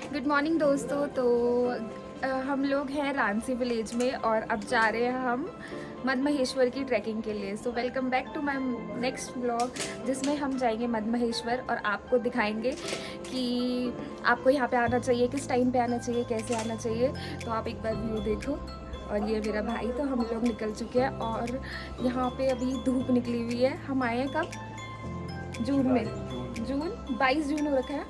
Good morning दोस्तों। तो हम लोग हैं रांसी विलेज में और अब जा रहे हैं हम मद महेश्वर की ट्रैकिंग के लिए। So welcome back to my next vlog, जिसमें हम जाएंगे मद महेश्वर और आपको दिखाएंगे कि आपको यहाँ पे आना चाहिए, किस टाइम पे आना चाहिए, कैसे आना चाहिए। तो आप एक बार व्यू देखो। और ये मेरा भाई, तो हम लोग निकल चुके हैं और यहाँ पे अभी धूप निकली हुई है। हम आए हैं कब? जून में। जून 22 जून हो रखा है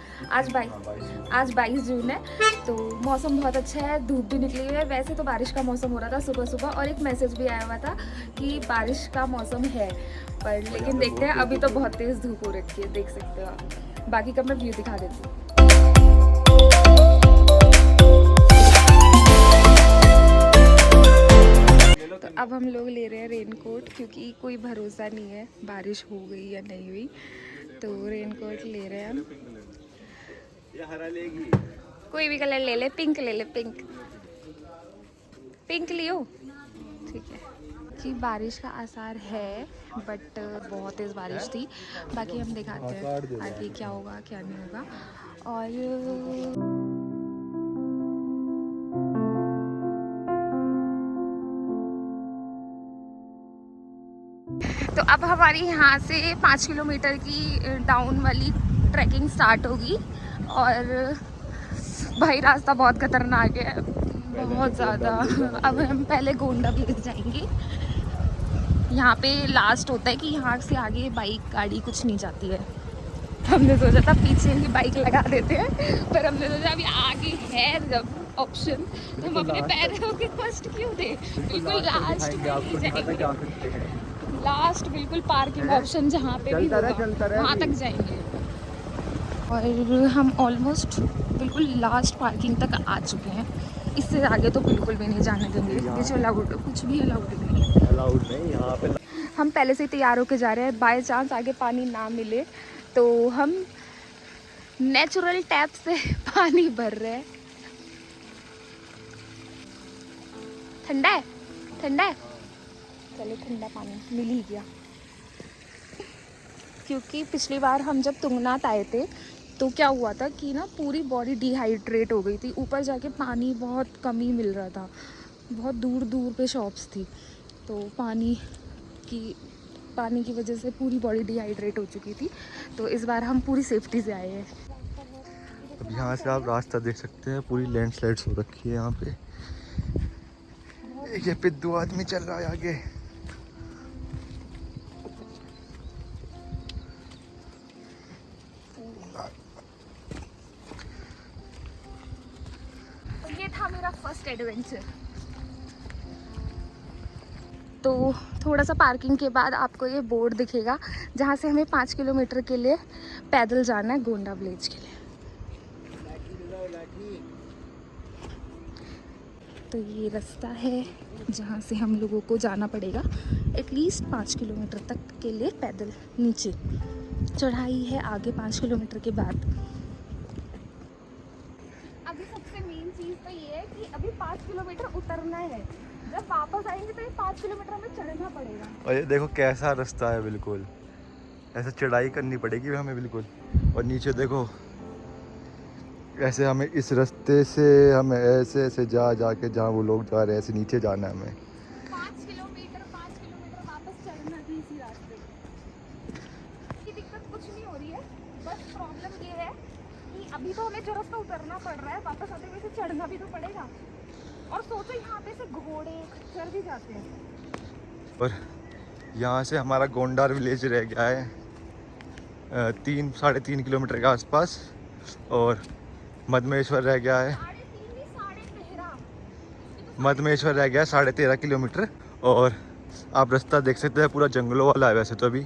आज 22 जून है। तो मौसम बहुत अच्छा है, धूप भी निकली हुई है। वैसे तो बारिश का मौसम हो रहा था सुबह सुबह और एक मैसेज भी आया हुआ था कि बारिश का मौसम है, पर लेकिन देखते हैं। अभी तो बहुत तेज़ धूप हो रखी है, देख सकते हो आप। बाकी का मैं व्यू दिखा देती हूँ। तो अब हम लोग ले रहे हैं रेनकोट, क्योंकि कोई भरोसा नहीं है बारिश हो गई या नहीं हुई। तो रेनकोट ले रहे हैं हम। कोई भी कलर ले ले, पिंक ले ले, पिंक लियो, ठीक है। कि बारिश का आसार है, बट बहुत तेज़ बारिश थी। बाकी हम दिखाते हैं आगे क्या होगा क्या नहीं होगा। और तो अब हमारी यहाँ से 5 किलोमीटर की डाउन वाली ट्रैकिंग स्टार्ट होगी। और भाई रास्ता बहुत खतरनाक है, बहुत ज़्यादा। अब हम पहले गोंडा विलेज जाएंगे। यहाँ पे लास्ट होता है कि यहाँ से आगे बाइक गाड़ी कुछ नहीं जाती है। हमने सोचा था पीछे ही बाइक लगा देते हैं, पर हमने सोचा अभी आगे है जब ऑप्शन, तो हम अपने पैरों के कष्ट क्यों दे। बिल्कुल लास्ट में ही जाएंगे, लास्ट बिल्कुल पार्किंग ऑप्शन जहाँ पे भी होगा वहाँ तक जाएंगे। और हम ऑलमोस्ट बिल्कुल लास्ट पार्किंग तक आ चुके हैं। इससे आगे तो बिल्कुल भी नहीं जाने देंगे, कुछ अलाउड, कुछ भी अलाउड नहीं यहाँ पे। हम पहले से ही तैयार होके जा रहे हैं, बाय चांस आगे पानी ना मिले तो हम नेचुरल टैप से पानी भर रहे हैं। ठंडा है, ठंडा है, चलो ठंडा पानी मिल ही गया। क्योंकि पिछली बार हम जब तुंगनाथ आए थे तो क्या हुआ था कि ना पूरी बॉडी डिहाइड्रेट हो गई थी। ऊपर जाके पानी बहुत कम ही मिल रहा था, बहुत दूर दूर पे शॉप्स थी। तो पानी की वजह से पूरी बॉडी डिहाइड्रेट हो चुकी थी। तो इस बार हम पूरी सेफ्टी से आए हैं। अब यहाँ से आप रास्ता देख सकते हैं, पूरी लैंडस्लाइड्स हो रखी है यहाँ पे। ये पिद्दू आदमी चल रहा है आगे। ये था मेरा फर्स्ट एडवेंचर। तो थोड़ा सा पार्किंग के बाद आपको ये बोर्ड दिखेगा जहाँ से हमें 5 किलोमीटर के लिए पैदल जाना है गोंडा विलेज के लिए। तो ये रास्ता है जहाँ से हम लोगों को जाना पड़ेगा एटलीस्ट 5 किलोमीटर तक के लिए पैदल। नीचे चढ़ाई है आगे 5 किलोमीटर के बाद। अभी सबसे मेन चीज़ तो ये है कि अभी 5 किलोमीटर उतरना है, जब वापस आएंगे तो ये 5 किलोमीटर हमें चढ़ना पड़ेगा। और ये देखो कैसा रास्ता है, बिल्कुल ऐसे चढ़ाई करनी पड़ेगी हमें बिल्कुल। और नीचे देखो, ऐसे हमें इस रास्ते से हमें ऐसे ऐसे जा के जहाँ वो लोग जा रहे हैं ऐसे नीचे जाना है हमें। 5 किलोमीटर वापस चढ़ना भी इसी रास्ते की दिक्कत कुछ नहीं हो रही है। बस प्रॉब्लम ये है कि अभी तो हमें जो रास्ता उतरना पड़ रहा है, वापस आते हुए से चढ़ना भी तो पड़ेगा। और सोचो यहाँ पे से घोड़े खच्चर भी जाते हैं। और यहाँ से हमारा गोंडार विलेज रह गया है 3-3.5 किलोमीटर के आसपास। और मदमहेश्वर रह गया है, मदमहेश्वर रह गया है 13.5 किलोमीटर। और आप रास्ता देख सकते हैं, पूरा जंगलों वाला है वैसे तो अभी।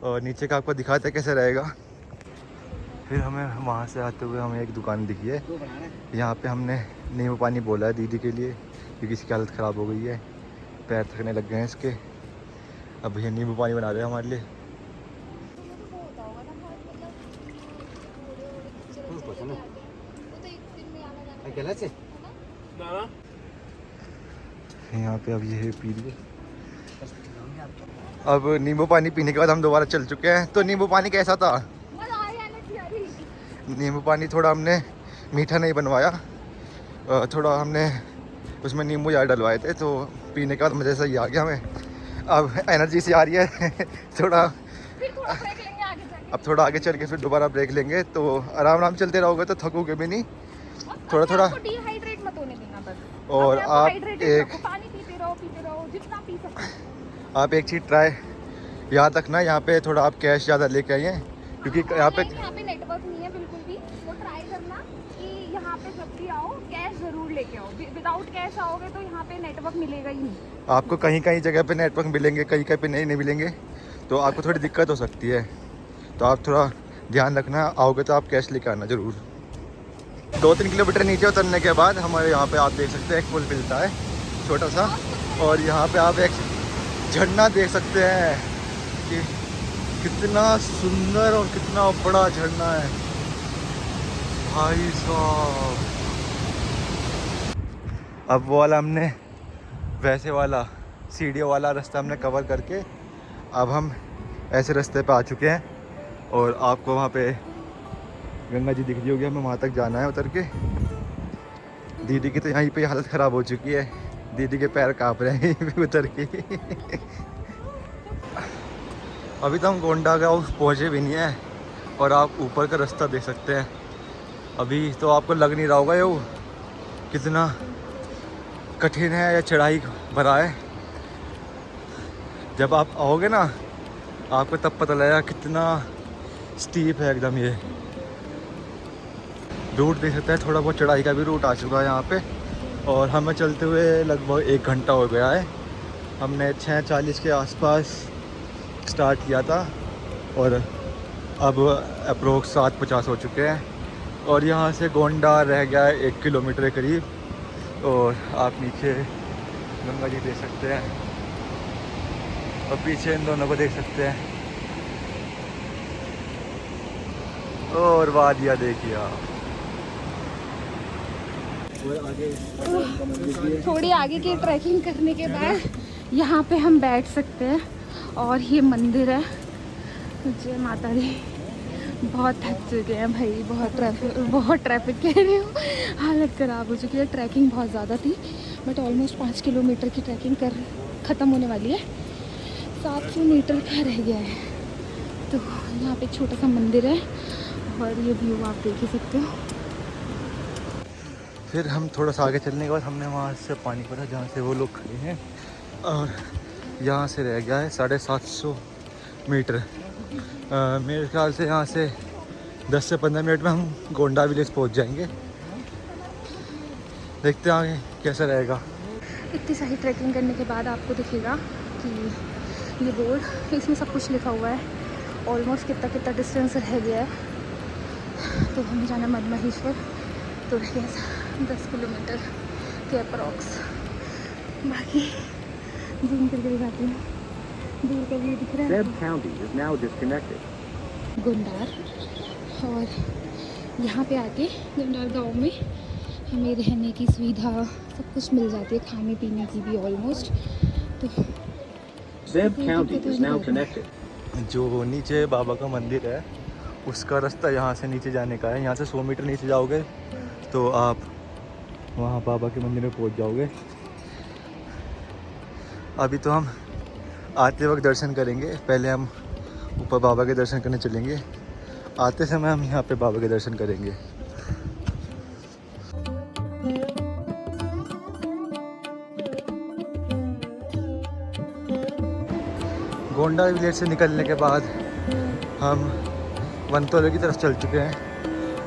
और नीचे का आपको दिखाते हैं कैसे रहेगा। फिर हमें वहाँ से आते हुए हमें एक दुकान दिखी है। यहाँ पे हमने नींबू पानी बोला है दीदी के लिए, क्योंकि इसकी हालत ख़राब हो गई है, पैर थकने लग गए हैं इसके। अब ये नींबू पानी बना रहे हैं हमारे लिए। यहाँ पे अब ये पी लिए। अब नींबू पानी पीने के बाद हम दोबारा चल चुके हैं। तो नींबू पानी कैसा था? नींबू पानी थोड़ा हमने मीठा नहीं बनवाया, थोड़ा हमने उसमें नींबू ज़्यादा डलवाए थे, तो पीने के बाद मज़े सही आ गया हमें। अब एनर्जी सी आ रही है थोड़ा। फिर थोड़ा ब्रेक लेंगे आगे जाके। अब थोड़ा आगे चल के फिर दोबारा ब्रेक लेंगे, तो आराम आराम चलते रहोगे तो थकोगे भी नहीं। थोड़ा थोड़ा डिहाइड्रेट मत होने देना बस। और अपने आप hydrated एक रखो, पानी पीते रहो जितना पी सको। आप एक चीज़ ट्राई याद रखना, यहाँ पे थोड़ा आप कैश ज़्यादा लेके आइए, क्योंकि यहाँ पे नेटवर्क नहीं है बिल्कुल भी। वो ट्राई करना कि यहाँ पे जब भी आओ कैश ज़रूर लेके आओ। विदाउट कैश आओगे तो यहाँ पे नेटवर्क मिलेगा ही नहीं। आपको कहीं कहीं जगह पे नेटवर्क मिलेंगे, कहीं कहीं पे नहीं मिलेंगे, तो आपको थोड़ी दिक्कत हो सकती है। तो आप थोड़ा ध्यान रखना, आओगे तो आप कैश लेके आना ज़रूर। 2-3 किलोमीटर नीचे उतरने के बाद हमारे यहाँ पे आप देख सकते हैं एक पुल मिलता है छोटा सा, और यहाँ पे आप एक झरना देख सकते हैं कि कितना सुंदर और कितना बड़ा झरना है भाई साहब। अब वो वाला हमने वैसे वाला सीढ़ियों वाला रास्ता हमने कवर करके अब हम ऐसे रास्ते पे आ चुके हैं, और आपको वहाँ पे गंगा जी दिख रही होगी। हमें वहाँ तक जाना है उतर के। दीदी की तो यहीं पे हालत ख़राब हो चुकी है, दीदी के पैर काँप रहे हैं यहीं पे उतर के अभी तो हम गोंडा गाँव पहुँचे भी नहीं है, और आप ऊपर का रास्ता देख सकते हैं। अभी तो आपको लग नहीं रहा होगा ये कितना कठिन है या चढ़ाई भरा है। जब आप आओगे ना आपको तब पता लगेगा कितना स्टीप है एकदम। ये रूट देख सकते हैं, थोड़ा बहुत चढ़ाई का भी रूट आ चुका है यहाँ पे, और हमें चलते हुए लगभग 1 घंटा हो गया है। हमने 6:40 के आसपास स्टार्ट किया था, और अब अप्रोक्स 7:50 हो चुके हैं, और यहाँ से गोंडा रह गया है 1 किलोमीटर के करीब। और आप नीचे गंगा जी देख सकते हैं, और पीछे इन दोनों को देख सकते हैं, और वादियाँ देखिए आप। थोड़ी आगे की ट्रैकिंग करने के बाद यहाँ पे हम बैठ सकते हैं, और ये मंदिर है। जय माता दी। बहुत थक चुके हैं भाई, बहुत ट्रैफिक कह रही हूँ, हालत ख़राब हो चुकी है। ट्रैकिंग बहुत ज़्यादा थी, बट ऑलमोस्ट 5 किलोमीटर की ट्रैकिंग ख़त्म होने वाली है। 700 मीटर का रह गया है। तो यहाँ पे एक छोटा सा मंदिर है, और ये व्यू आप देख ही सकते हो। फिर हम थोड़ा सा आगे चलने के बाद हमने वहाँ से पानी पड़ा जहाँ से वो लोग खड़े हैं, और यहाँ से रह गया है 750 मीटर। मेरे ख्याल से यहाँ से 10 से 15 मिनट में हम गोंडा विलेज पहुँच जाएंगे। देखते हैं आगे कैसा रहेगा। इतनी सारी ट्रैकिंग करने के बाद आपको दिखेगा कि ये बोर्ड, इसमें सब कुछ लिखा हुआ है, ऑलमोस्ट कितना डिस्टेंस रह गया है। तो हमें जाना मदमहेश्वर, तो रह गया 10 किलोमीटर के अप्रॉक्स। बाकी जूम करके दिखाती हूँ, दूर का व्यू दिख रहा है गुंडार। और यहाँ पे आके गुंडार गांव में हमें रहने की सुविधा सब कुछ मिल जाती है, खाने पीने की भी ऑलमोस्ट। तो जो नीचे बाबा का मंदिर है उसका रास्ता यहाँ से नीचे जाने का है। यहाँ से 100 मीटर नीचे जाओगे तो आप वहाँ बाबा के मंदिर में पहुँच जाओगे। अभी तो हम आते वक्त दर्शन करेंगे, पहले हम ऊपर बाबा के दर्शन करने चलेंगे। आते समय हम यहाँ पे बाबा के दर्शन करेंगे। गोंडा विलेज से निकलने के बाद हम वनतोले की तरफ चल चुके हैं,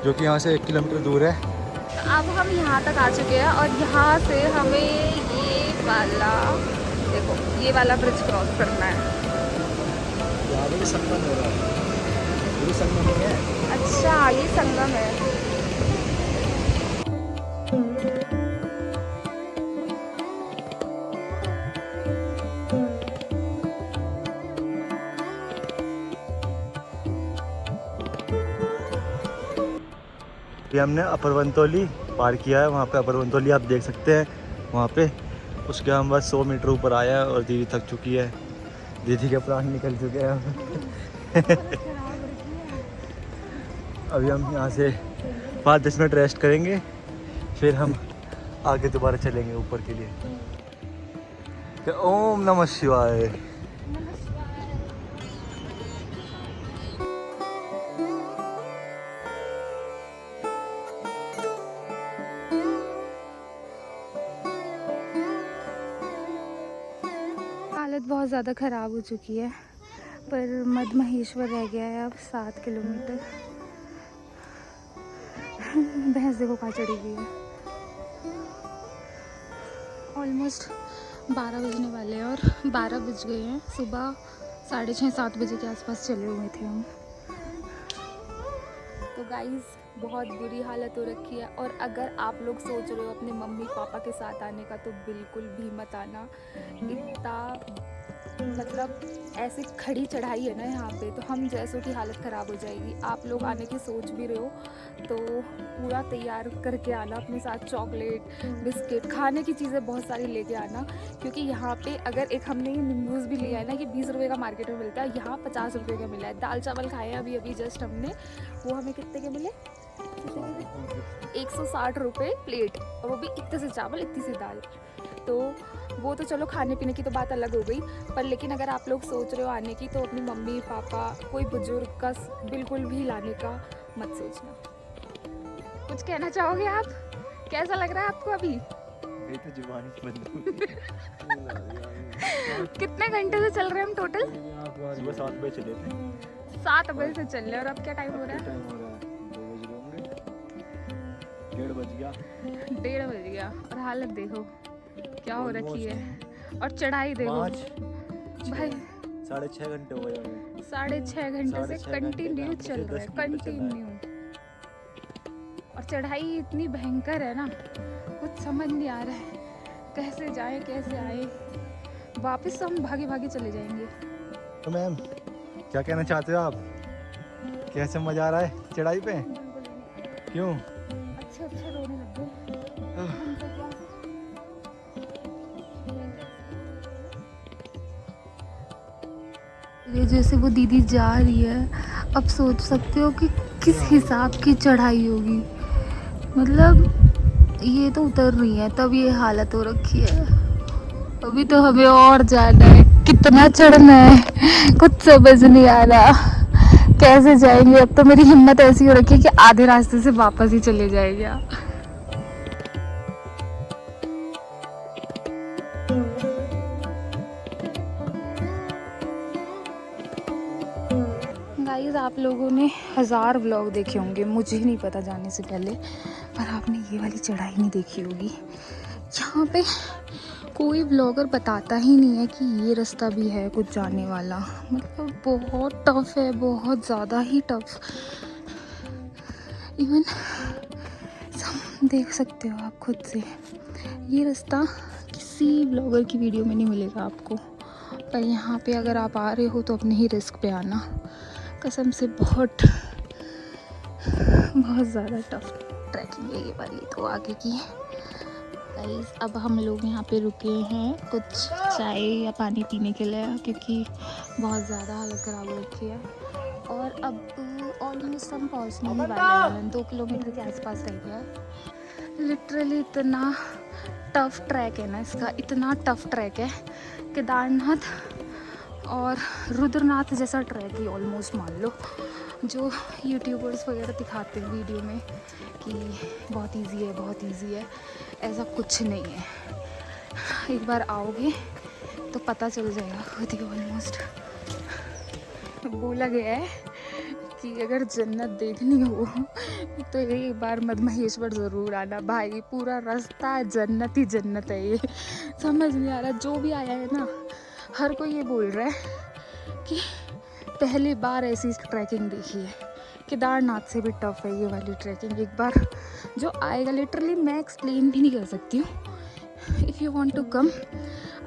जो कि यहाँ से 1 किलोमीटर दूर है। अब हम यहाँ तक आ चुके हैं, और यहाँ से हमें ये वाला ब्रिज क्रॉस करना है। यहाँ पे भी संगम हो रहा है, ये संगम नहीं है। अच्छा, ये संगम है। ये हमने अपर वनतोली पार किया है। वहाँ पे अपर वनतोली आप देख सकते हैं वहाँ पे। उसके हम बस 100 मीटर ऊपर आया है, और दीदी थक चुकी है, दीदी के प्राण निकल चुके हैं अभी हम यहाँ से 5-10 मिनट रेस्ट करेंगे, फिर हम आगे दोबारा चलेंगे ऊपर के लिए। तो ओम नमः शिवाय। हालत बहुत ज़्यादा ख़राब हो चुकी है, पर मद महेश्वर रह गया है अब 7 किलोमीटर। भैंस देखो कहाँ चढ़ी हुई है। ऑलमोस्ट 12 बजने वाले हैं और 12 बज गए हैं। सुबह 6:30-7 बजे के आसपास चले हुए थे हम। तो गाइस बहुत बुरी हालत हो रखी है, और अगर आप लोग सोच रहे हो अपने मम्मी पापा के साथ आने का तो बिल्कुल भी मत आना। इतना मतलब ऐसे खड़ी चढ़ाई है ना यहाँ पे, तो हम जैसों की हालत ख़राब हो जाएगी। आप लोग आने की सोच भी रहे हो तो पूरा तैयार करके आना, अपने साथ चॉकलेट बिस्किट खाने की चीज़ें बहुत सारी लेके आना, क्योंकि यहाँ पे अगर एक हमने ये नींबूस भी लिया है ना कि 20 रुपये का मार्केट में मिलता है, यहाँ 50 रुपये का मिला है। दाल चावल खाए हैं अभी जस्ट हमने, वो हमें कितने के मिले? 160 रुपये प्लेट, और वो भी इतने से चावल इतनी सी दाल। तो वो तो चलो खाने पीने की तो बात अलग हो गई, पर लेकिन अगर आप लोग सोच रहे हो आने की तो अपनी मम्मी पापा कोई बुजुर्ग का बिल्कुल भी लाने का मत सोचना। कुछ कहना चाहोगे आप? कैसा लग रहा है आपको अभी? मेरी तो जुबान बंद हो गई। कितने घंटे से चल रहे हैं हम टोटल? सुबह 7 बजे चले थे। 7 बजे से चल रहे हैं, और अब क्या टाइम हो रहा है? टाइम हो रहा है 2 बज रहे होंगे, 1:30 बज गया। 1:30 बज गया, और हालत देखो क्या हो रखी है, और चढ़ाई देखो भाई। 6.5 घंटे हो गए। 6.5 घंटे से 6.5 घंटे कंटिन्यू का चल रहा है, 10 मिनट चल रहा है। कंटिन्यू। और चढ़ाई इतनी भयंकर है ना, कुछ समझ नहीं आ रहा है कैसे जाएं कैसे आए। वापस तो हम भागे भागे चले जाएंगे। तो मैम क्या कहना चाहते हो आप? कैसे मजा आ रहा है चढ़ाई पे? क्यों? अच्छा रोने लग गए। ये जैसे वो दीदी जा रही है, अब सोच सकते हो कि किस हिसाब की चढ़ाई होगी। मतलब ये तो उतर रही है तब ये हालत हो रखी है। अभी तो हमें और जाना है, कितना चढ़ना है कुछ समझ नहीं आ रहा, कैसे जाएंगे। अब तो मेरी हिम्मत ऐसी हो रखी है कि आधे रास्ते से वापस ही चले जाएंगे। गाइस आप लोगों ने 1000 व्लॉग देखे होंगे, मुझे नहीं पता जाने से पहले, पर आपने ये वाली चढ़ाई नहीं देखी होगी। यहाँ पे कोई व्लॉगर बताता ही नहीं है कि ये रास्ता भी है कुछ जाने वाला। मतलब बहुत टफ है, बहुत ज़्यादा ही टफ। इवन देख सकते हो आप खुद से, ये रास्ता किसी व्लॉगर की वीडियो में नहीं मिलेगा आपको। पर यहाँ पे अगर आप आ रहे हो तो अपने ही रिस्क पे आना। कसम से बहुत ज़्यादा टफ ट्रैकिंग है ये वाली तो आगे की। गाइस अब हम लोग यहाँ पे रुके हैं कुछ चाय या पानी पीने के लिए, क्योंकि बहुत ज़्यादा हालत ख़राब हो रखी है। और अब ऑलमोस्ट हम पहुँचने ही वाले हैं, 2 किलोमीटर के आसपास रह गया है। लिटरली इतना टफ ट्रैक है ना इसका, इतना टफ ट्रैक है। केदारनाथ और रुद्रनाथ जैसा ट्रैक ही ऑलमोस्ट मान लो, जो यूट्यूबर्स वगैरह दिखाते हैं वीडियो में कि बहुत इजी है बहुत इजी है, ऐसा कुछ नहीं है। एक बार आओगे तो पता चल जाएगा खुद ही। ऑलमोस्ट बोला गया है कि अगर जन्नत देखनी हो तो एक बार मद महेश्वर ज़रूर आना भाई। पूरा रास्ता जन्नत ही जन्नत है। ये समझ नहीं आ रहा, जो भी आया है ना हर कोई ये बोल रहा है कि पहली बार ऐसी ट्रैकिंग देखी है। केदारनाथ से भी टफ है ये वाली ट्रैकिंग। एक बार जो आएगा, लिटरली मैं एक्सप्लेन भी नहीं कर सकती हूँ। If you want to come,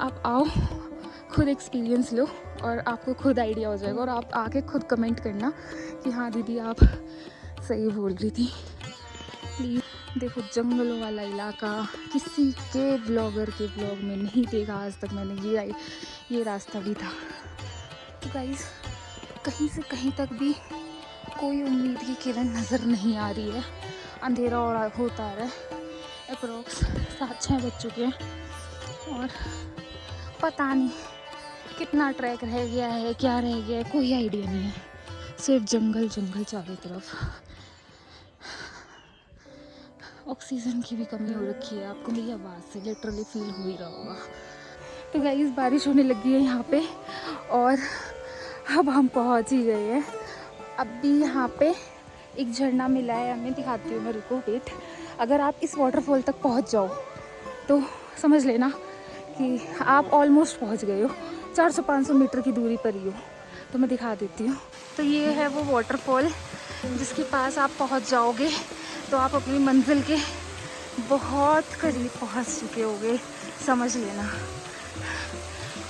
आप आओ, खुद एक्सपीरियंस लो और आपको खुद आइडिया हो जाएगा। और आप आके खुद कमेंट करना कि हाँ दीदी आप सही बोल रही थी। प्लीज़ देखो, जंगलों वाला इलाका किसी के ब्लॉगर के ब्लॉग में नहीं देखा आज तक मैंने। ये रास्ता भी था। तो गाइस कहीं से कहीं तक भी कोई उम्मीद की किरण नज़र नहीं आ रही है। अंधेरा और होता आ रहा है। अप्रोक्स 7-6 बज चुके हैं और पता नहीं कितना ट्रैक रह गया है, क्या रह गया है, कोई आइडिया नहीं है। सिर्फ जंगल जंगल चारों तरफ। ऑक्सीजन की भी कमी हो रखी है, आपको मेरी आवाज़ से लिटरली फील हो ही रहा होगा। तो गाइस बारिश होने लगी है यहाँ पे और अब हम पहुँच ही गए हैं। अभी यहाँ पे एक झरना मिला है हमें, दिखाती हूँ मैं, रुको वेट। अगर आप इस वाटरफॉल तक पहुँच जाओ तो समझ लेना कि आप ऑलमोस्ट पहुँच गए हो, 400-500 मीटर की दूरी पर ही हो। तो मैं दिखा देती हूँ। तो ये है वो वाटरफॉल जिसके पास आप पहुँच जाओगे तो आप अपनी मंजिल के बहुत करीब पहुँच चुके होगे, समझ लेना।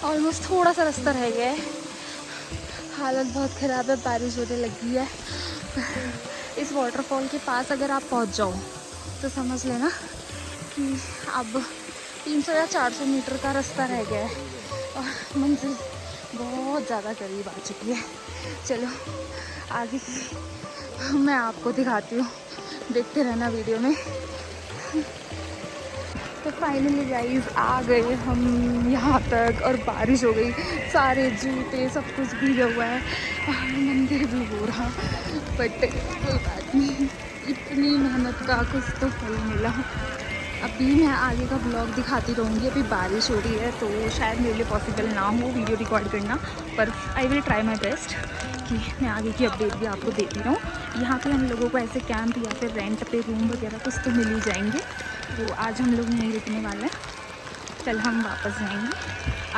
ऑलमोस्ट थोड़ा सा रास्ता रह गया है। हालत बहुत ख़राब है, बारिश होने लगी है। इस वाटरफॉल के पास अगर आप पहुँच जाओ तो समझ लेना कि अब 300 या 400 मीटर का रास्ता रह गया है और मंजिल बहुत ज़्यादा करीब आ चुकी है। चलो आगे की मैं आपको दिखाती हूँ, देखते रहना वीडियो में। तो फाइनली गाइस आ गए हम यहाँ तक और बारिश हो गई, सारे जूते सब कुछ भीगा हुआ है और मंदिर भी हो रहा, बट कोई बात नहीं, इतनी मेहनत का कुछ तो फल मिला। अभी मैं आगे का ब्लॉग दिखाती रहूँगी। अभी बारिश हो रही है तो शायद मेरे लिए पॉसिबल ना हो वीडियो रिकॉर्ड करना, पर I will try my best कि मैं आगे की अपडेट भी आपको देती रहूँ। यहाँ पे हम लोगों को ऐसे कैंप या फिर रेंट पे रूम वगैरह कुछ तो मिल ही जाएंगे, तो आज हम लोग नहीं रुकने वाले हैं। कल हम वापस जाएंगे।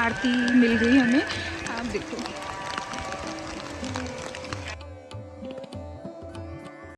आरती मिल गई हमें, आप देखो।